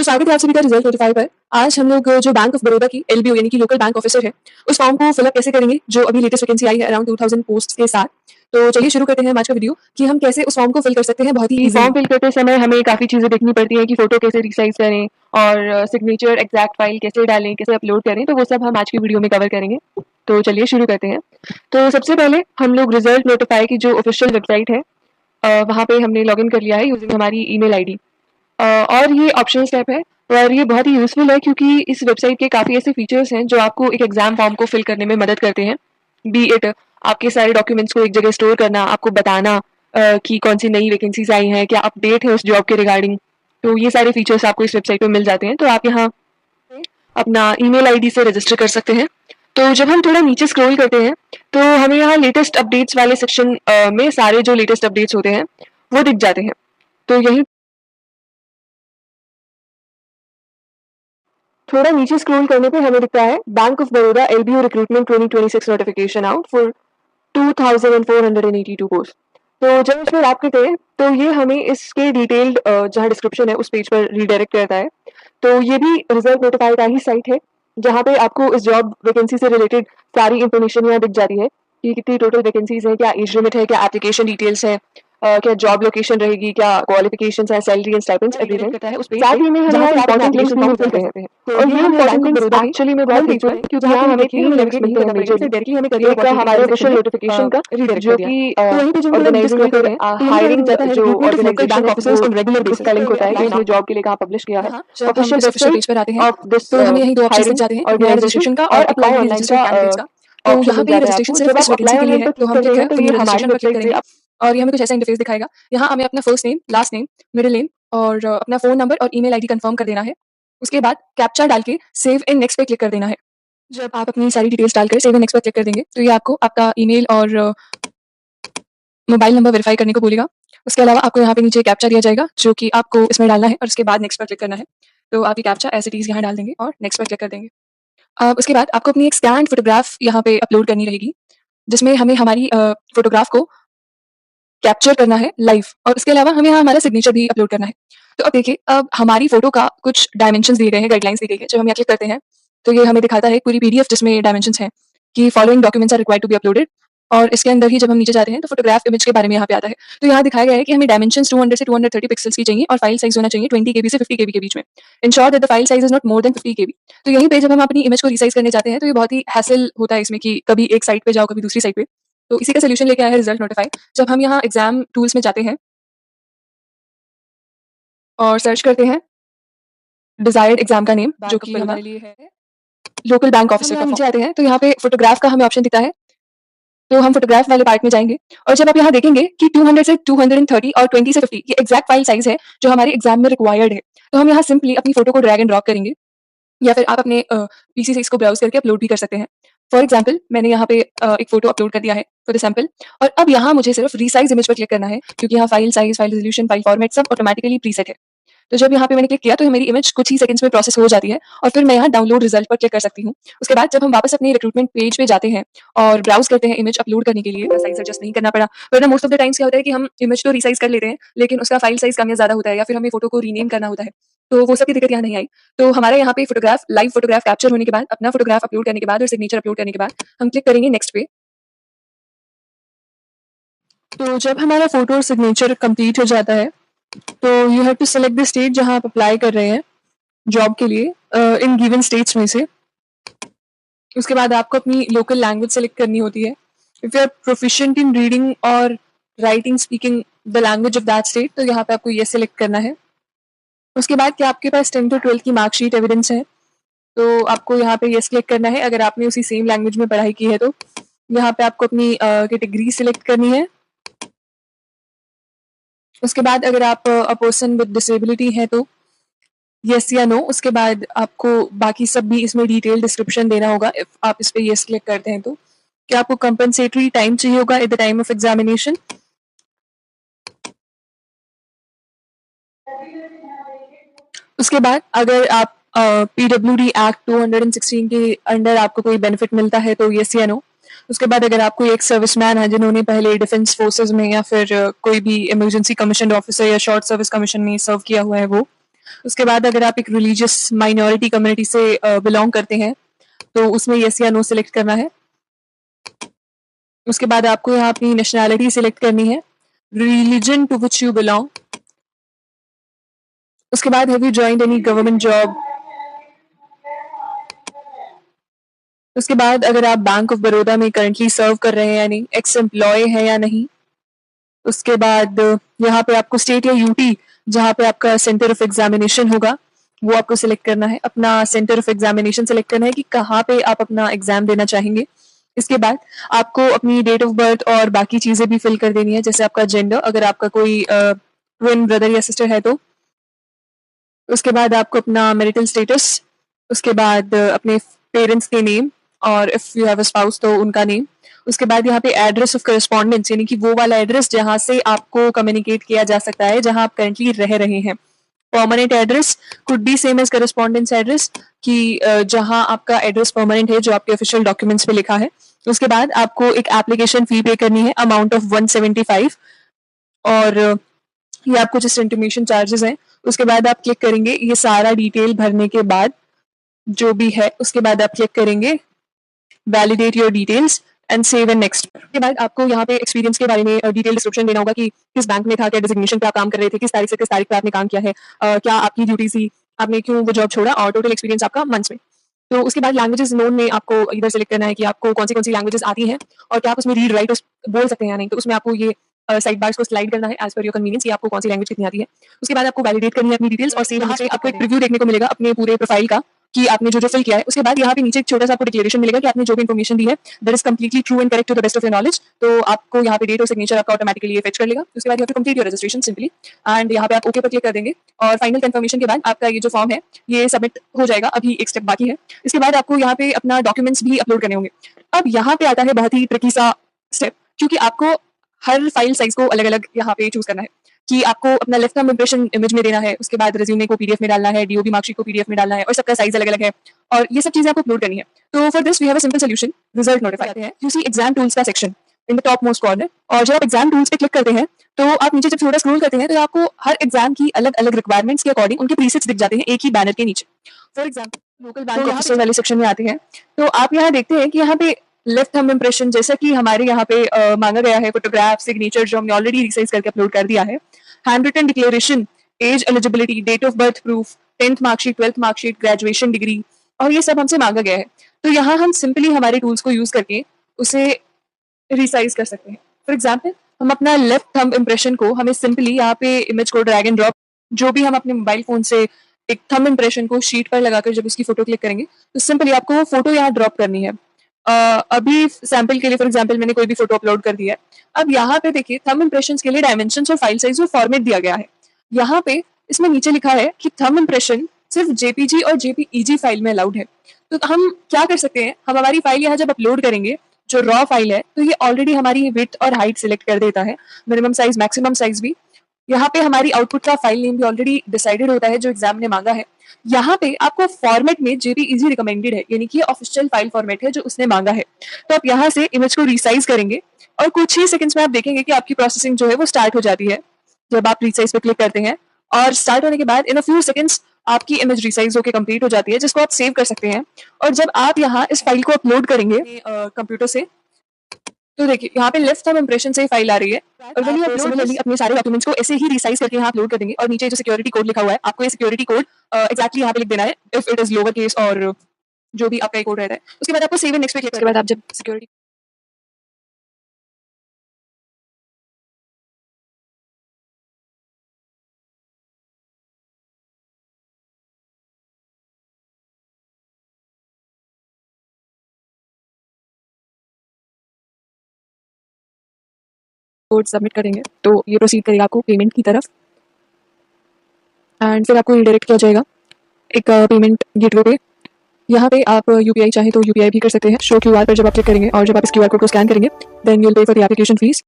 तो स्वागत है आप सभी का रिजल्ट नोटिफाई पर। आज हम लोग जो बैंक ऑफ बड़ौदा की एलबीओ यानी कि लोकल बैंक ऑफिसर है, उस फॉर्म को फिलअप कैसे करेंगे जो अभी लेटेस्ट वैकेंसी आई है अराउंड 2000 पोस्ट के साथ। तो चलिए शुरू करते हैं आज का वीडियो कि हम कैसे उस फॉर्म को फिल कर सकते हैं बहुत ही फॉर्म इजीली। फिल करते समय हमें काफ़ी चीज़ें देखनी पड़ती हैं कि फ़ोटो कैसे रिसाइज़ करें और सिग्नेचर एग्जैक्ट फाइल कैसे डालें, कैसे अपलोड करें, तो वो सब हम आज की वीडियो में कवर करेंगे। तो चलिए शुरू करते हैं। तो सबसे पहले हम लोग रिजल्ट नोटिफाई की जो ऑफिशियल वेबसाइट है वहाँ पे हमने लॉगिन कर लिया है यूजिंग हमारी ईमेल आईडी। और ये ऑप्शनल स्टेप है और ये बहुत ही यूज़फुल है क्योंकि इस वेबसाइट के काफ़ी ऐसे फीचर्स हैं जो आपको एक एग्ज़ाम फॉर्म को फिल करने में मदद करते हैं। बी इट आपके सारे डॉक्यूमेंट्स को एक जगह स्टोर करना, आपको बताना कि कौन सी नई वैकेंसीज आई हैं, क्या अपडेट है उस जॉब के रिगार्डिंग। तो ये सारे फीचर्स आपको इस वेबसाइट पे मिल जाते हैं। तो आप यहाँ अपना ईमेल आईडी से रजिस्टर कर सकते हैं। तो जब हम थोड़ा नीचे स्क्रॉल करते हैं तो हमें यहाँ लेटेस्ट अपडेट्स वाले सेक्शन में सारे जो लेटेस्ट अपडेट्स होते हैं वो दिख जाते हैं। तो यही थोड़ा नीचे स्क्रॉल करने पे हमें दिखता है bank of Baroda LBO recruitment 2026 notification out for 2482 post. तो जब इसमें रैप करते हैं तो ये हमें इसके डिटेल्ड जहाँ डिस्क्रिप्शन है उस पेज पर रीडायरेक्ट करता है। तो ये भी रिजल्ट नोटिफाई का ही साइट है जहाँ पे आपको इस जॉब वैकेंसी से रिलेटेड सारी इंफॉर्मेशन यहाँ दिख जाती है कि कितनी टोटल वैकेंसीज हैं, क्या एज लिमिट है, क्या एप्लीकेशन डिटेल्स है, क्या जॉब लोकेशन रहेगी, क्या क्वालिफिकेशंस है, सैलरी एंड स्टाइपेंड्स एवरीथिंग करता है उस पेज साथ ही में हम यहाँ इंपॉर्टेंट लिंक्स भी मिलते हैं। और ये इंपॉर्टेंट लिंक्स एक्चुअली में बहुत हेल्पफुल है क्योंकि यहाँ हमें 3 लिंक्स मिलते हैं मेजरली। डायरेक्टली हमें करियर एक हमारे ऑफिशियल नोटिफिकेशन का जो कि ऑर्गेनाइजिंग लेकर है हायरिंग जो organisation officers in regular basis का लिंक होता है कि इसने जॉब के लिए कहाँ पब्लिश किया है ऑफिशियल ऑफिशियल पेज पर आते हैं ऑफ दिस तो हमें यही दो ऑप्शन दिख जाते हैं, नया ऑर्गेनाइजेशन रजिस्ट्रेशन का और और apply upcoming online registered candidates का। तो यहाँ पे रजिस्ट्रेशन सिर्फ इस वैकेंसी के लिए है, तो हम क्या करेंगे तो ये रजिस्ट्रेशन पर क्लिक करेंगे और ये हमें कुछ ऐसा इंटरफेस दिखाएगा। यहाँ हमें अपना first name, last name, middle name और अपना फ़ोन नंबर और ईमेल आईडी कंफर्म कर देना है। उसके बाद कैप्चा डाल के सेव एंड नेक्स्ट पे क्लिक कर देना है। जब आप अपनी सारी डिटेल्स डालकर सेव एंड नेक्स्ट पर क्लिक कर देंगे तो ये आपको आपका ईमेल और मोबाइल नंबर वेरीफाई करने को बोलेगा। उसके अलावा आपको यहाँ पे नीचे कैप्चा दिया जाएगा जो कि आपको इसमें डालना है और उसके बाद नेक्स्ट पर क्लिक करना है। तो आप ये कैप्चा एज़ इट इज़ यहाँ डाल देंगे और नेक्स्ट पर क्लिक कर देंगे। उसके बाद आपको अपनी एक स्कैन्ड फोटोग्राफ यहाँ पे अपलोड करनी रहेगी, जिसमें हमें हमारी फोटोग्राफ को कैप्चर करना है लाइव और उसके अलावा हमें यहाँ हमारा सिग्नेचर भी अपलोड करना है। तो अब देखिए, अब हमारी फोटो का कुछ डायमेंशंस दिए गए हैं, गाइडलाइंस दी गई है। जब हम यहाँ क्लिक करते हैं तो ये हमें दिखाता है पूरी पीडीएफ जिसमें डायमेंशंस हैं कि following documents are required to be uploaded. और इसके अंदर ही जब हम नीचे जाते हैं तो फोटोग्राफ इमेज के बारे में यहाँ पे आता है। तो यहाँ दिखाया गया है कि हमें डायमेंशंस 200 से 230 पिक्सेल्स की चाहिए और फाइल साइज होना चाहिए 20 केबी से 50 केबी के बीच में। Ensure that the file size is not more than 50 केबी। तो यहीं पे जब हम अपनी इमेज को रिसाइज करने जाते हैं तो ये बहुत ही हैसल होता है इसमें कि कभी एक साइट पे जाओ, कभी दूसरी साइट पे। तो इसी का सोल्यूशन लेके आया है रिजल्ट नोटिफाई। जब हम यहाँ एग्जाम टूल्स में जाते हैं और सर्च करते हैं डिजायर्ड एग्जाम का नेम जो कि हमारे लिए है लोकल बैंक ऑफिसर का, नीचे आते हैं तो यहाँ पे फोटोग्राफ का हमें ऑप्शन दिखता है। तो हम फोटोग्राफ वाले पार्ट में जाएंगे और जब आप यहाँ देखेंगे कि 200 से 230 और 20 से 50 ये एग्जैक्ट फाइल साइज है जो हमारे एग्जाम में रिक्वायर्ड है। तो हम यहाँ सिंपली अपनी फोटो को ड्रैग एंड ड्रॉप करेंगे या फिर आप अपने पीसी से इसको ब्राउज करके अपलोड भी कर सकते हैं। फॉर एग्जाम्पल मैंने यहाँ पे एक फोटो अपलोड कर दिया है फॉर द सैम्पल और अब यहाँ मुझे सिर्फ रीसाइज इमेज पर क्लिक करना है क्योंकि यहाँ file size, file resolution, file format सब ऑटोमेटिकली प्रीसेट है। तो जब यहाँ पे मैंने क्लिक किया तो मेरी इमेज कुछ ही सेकंड्स में प्रोसेस हो जाती है और फिर मैं यहाँ डाउनलोड रिजल्ट पर क्लिक कर सकती हूँ। उसके बाद जब हम वापस अपने रिक्रूटमेंट पेज पे जाते हैं और ब्राउज करते हैं इमेज अपलोड करने के लिए, साइज एडजस्ट नहीं करना पड़ा, वरना मोस्ट ऑफ द टाइम्स क्या होता है कि हम इमेज तो रिसाइज कर लेते हैं लेकिन उसका फाइल साइज कम या ज्यादा होता है या फिर हमें फोटो को रीनेम करना होता है। तो वो सब की दिक्कत यहाँ नहीं आई। तो हमारे यहाँ पे फोटोग्राफ, लाइव फोटोग्राफ कैप्चर होने के बाद, अपना फोटोग्राफ अपलोड करने के बाद और सिग्नेचर अपलोड करने के बाद हम क्लिक करेंगे नेक्स्ट पे। तो जब हमारा फोटो और सिग्नेचर कंप्लीट हो जाता है तो you have to select the state जहां आप अप्लाई कर रहे हैं जॉब के लिए इन गिवन स्टेट्स में से। उसके बाद आपको अपनी लोकल लैंग्वेज सेलेक्ट करनी होती है। If you are proficient in reading और writing speaking the language of that state तो यहाँ पे आपको ये सेलेक्ट करना है। उसके बाद क्या आपके पास 10 to 12 की मार्कशीट एविडेंस है तो आपको यहाँ पे यस क्लिक करना है। अगर आपने उसी सेम लैंग्वेज में पढ़ाई की है तो यहाँ पे आपको अपनी कैटेगरी सिलेक्ट करनी है। उसके बाद अगर आप अ पर्सन विद डिसेबिलिटी है तो यस या नो। उसके बाद आपको बाकी सब भी इसमें डिटेल डिस्क्रिप्शन देना होगा इफ आप इस पे यस क्लिक करते हैं तो। क्या आपको कंपनसेटरी टाइम चाहिए होगा at the time of examination. उसके बाद अगर आप पीडब्ल्यूडी एक्ट 216 के अंडर आपको कोई बेनिफिट मिलता है तो यस या नो। उसके बाद अगर आप कोई एक सर्विसमैन है जिन्होंने पहले डिफेंस फोर्सेस में या फिर कोई भी इमरजेंसी कमीशन ऑफिसर या शॉर्ट सर्विस कमीशन में सर्व किया हुआ है वो उसके बाद अगर आप एक रिलीजियस माइनॉरिटी कम्युनिटी से बिलोंग करते हैं तो उसमें येस या नो सिलेक्ट करना है। उसके बाद आपको यहाँ अपनी नेशनैलिटी सिलेक्ट करनी है, religion to which you belong. उसके बाद have you joined any government job. उसके बाद अगर आप बैंक ऑफ बड़ौदा में करंटली सर्व कर रहे हैं या नहीं, एक्स एम्प्लॉय है या नहीं। उसके बाद यहाँ पे आपको स्टेट या यूटी जहाँ पे आपका सेंटर ऑफ एग्जामिनेशन होगा वो आपको सिलेक्ट करना है। अपना सेंटर ऑफ एग्जामिनेशन सिलेक्ट करना है कि कहाँ पे आप अपना एग्जाम देना चाहेंगे। इसके बाद आपको अपनी डेट ऑफ बर्थ और बाकी चीज़ें भी फिल कर देनी है, जैसे आपका जेंडर, अगर आपका कोई ट्विन ब्रदर या सिस्टर है तो। उसके बाद आपको अपना मैरिटल स्टेटस, उसके बाद अपने पेरेंट्स के नेम और if you have a spouse तो उनका नेम। उसके बाद यहाँ पे एड्रेस ऑफ करस्पॉन्डेंस, यानी कि वो वाला एड्रेस जहाँ से आपको कम्युनिकेट किया जा सकता है, जहाँ आप करंटली रह रहे हैं। Permanent address could be same as correspondence address, कि जहाँ आपका एड्रेस परमानेंट है जो आपके ऑफिशियल डॉक्यूमेंट्स पे लिखा है। उसके बाद आपको एक एप्लीकेशन फी पे करनी है अमाउंट ऑफ 175, और ये आपको जस्ट इंटीमेशन चार्जेस हैं। उसके बाद आप क्लिक करेंगे, ये सारा डिटेल भरने के बाद जो भी है उसके बाद आप क्लिक करेंगे validate your details and save and next. के बाद आपको यहाँ पे एक्सपीरियंस के बारे में डिटेल डिस्क्रिप्शन देना होगा कि किस बैंक में था, क्या डिजिग्नेशन पे आप काम कर रहे थे, किस तारीख से किस तारीख पे आपने काम किया है, क्या आपकी ड्यूटी थी, आपने क्यों वो जॉब छोड़ा, और टोटल एक्सपीरियंस आपका मंथ्स में। तो उसके बाद लैंग्वेजेस नोन में आपको इधर सेलेक्ट करना है कि आपको कौन सी लैंग्वेजेस आती हैं और क्या आप उसमें रीड राइट बोल सकते हैं या नहीं। तो उसमें आपको ये साइड बार्स को स्लाइड करना है एज पर योर कन्वीनियंस कि आपको कौन सी लैंग्वेज कितनी आती है। उसके बाद आपको वैलिडेट करनी है अपनी डिटेल्स और सेव। आपको एक प्रीव्यू देखने को मिलेगा अपने पूरे प्रोफाइल का कि आपने जो फिल किया है। उसके बाद यहाँ पे नीचे एक छोटा सा आपको डिक्लेरेशन मिलेगा कि आपने जो भी इन्फॉर्मेशन दी है that is completely true and correct to the best of your knowledge. तो आपको यहाँ पे डेट और सिग्नेचर आपका ऑटोमेटिकली फेच कर लेगा। उसके बाद यहाँ पे complete your registration simply, and यहाँ पे आप ओके पर क्लिक कर देंगे और फाइनल कंफर्मेशन के बाद आपका ये जो फॉर्म है ये सबमिट हो जाएगा। अभी एक स्टेप बाकी है। इसके बाद आपको यहाँ पे अपना डॉक्यूमेंट्स भी अपलोड करने होंगे। अब यहाँ पे आता है बहुत ही ट्रिकी सा स्टेप, क्योंकि आपको हर फाइल साइज को अलग अलग यहाँ पे चूज करना है कि आपको अपना लेफ्ट थंब इंप्रेशन इमेज में देना है, उसके बाद रिज्यूमे को पीडीएफ में डालना है, डीओबी मार्कशीट को पीडीएफ में डालना है, और सबका साइज अलग अलग है और ये सब चीजें आपको अपलोड करनी है। तो for this we have a simple solution, result notify है। यू सी एग्जाम टूल्स का section in the top most corner, और जब आप एग्जाम टूल्स पे क्लिक करते हैं तो आप नीचे जब थोड़ा स्क्रॉल करते हैं तो आपको हर एग्जाम की अलग अलग रिक्वायरमेंट्स के अकॉर्डिंग उनके प्रीसेट्स दिख जाते हैं एक ही बैनर के नीचे। For example local bank officer वाले सेक्शन में आते हैं तो आप यहाँ देखते हैं कि यहाँ पे लेफ्ट थंब इंप्रेशन, जैसा कि हमारे यहाँ पे मांगा गया है, फोटोग्राफ, सिग्नेचर जो हमने ऑलरेडी रिसाइज करके अपलोड कर दिया है, handwritten declaration, age eligibility, date of birth proof, 10th marksheet, 12th marksheet, graduation degree, और ये सब हमसे मांगा गया है। तो यहाँ हम सिंपली हमारे टूल्स को यूज करके उसे रिसाइज कर सकते हैं। फॉर एग्जाम्पल हम अपना लेफ्ट थंब इंप्रेशन को हमें सिंपली यहाँ पे इमेज को ड्रैग एंड ड्रॉप, जो भी हम अपने मोबाइल फोन से एक थंब इंप्रेशन को शीट पर लगाकर जब उसकी फोटो क्लिक करेंगे तो सिंपली आपको फोटो यहाँ ड्रॉप करनी है। अभी सैंपल के लिए फॉर एग्जांपल मैंने कोई भी फोटो अपलोड कर दिया है। अब यहाँ पे देखिए थंब इंप्रेशंस के लिए डायमेंशंस और फाइल साइज और फॉर्मेट दिया गया है। यहाँ पे इसमें नीचे लिखा है कि थंब इंप्रेशन सिर्फ जेपीजी और जेपीईजी फाइल में अलाउड है। तो हम क्या कर सकते हैं, हम हमारी फाइल यहाँ जब अपलोड करेंगे, जो रॉ फाइल है तो ये ऑलरेडी हमारी विड्थ और हाइट सिलेक्ट कर देता है, मिनिमम साइज मैक्सिमम साइज भी। यहाँ पे हमारी आउटपुट का फाइल नेम भी ऑलरेडी डिसाइडेड होता है जो एग्जाम ने मांगा है। यहाँ पे आपको फॉर्मेट में जेपीईजी रिकमेंडेड है, यानी कि ऑफिशियल फाइल फॉर्मेट है जो उसने मांगा है। तो आप यहाँ से इमेज को रिसाइज करेंगे और कुछ ही सेकंड्स में आप देखेंगे कि आपकी प्रोसेसिंग जो है वो स्टार्ट हो जाती है जब आप रिसाइज पे क्लिक करते हैं। और स्टार्ट होने के बाद इन अ फ्यू सेकंड्स आपकी इमेज रिसाइज होकर कंप्लीट हो जाती है, जिसको आप सेव कर सकते हैं। और जब आप यहाँ इस फाइल को अपलोड करेंगे कंप्यूटर से, तो देखिए यहाँ पे लेफ्ट थंब इंप्रेशन से फाइल आ रही है, और व्हेन यू अपलोड अपने सारे डॉक्यूमेंट्स को ऐसे ही रिसाइज करके यहाँ अपलोड कर देंगे। और नीचे जो सिक्योरिटी कोड लिखा हुआ है, आपको ये सिक्योरिटी कोड एक्जैक्टली यहाँ पे लिख देना है, if it is lower case और जो भी आपका कोड रहता है। उसके बाद आपको सेव एंड नेक्स्ट पे क्लिक करने के बाद आप जब सिक्योरिटी कोड सबमिट करेंगे तो ये प्रोसीड करेगा आपको पेमेंट की तरफ, एंड फिर आपको रिडायरेक्ट किया जाएगा एक पेमेंट गेटवे पे। यहाँ पे आप यूपीआई चाहे तो यूपीआई भी कर सकते हैं। शो क्यूआर पर जब आप क्लिक करेंगे और जब आप इस क्यूआर कोड को स्कैन करेंगे then you will pay for the application fees.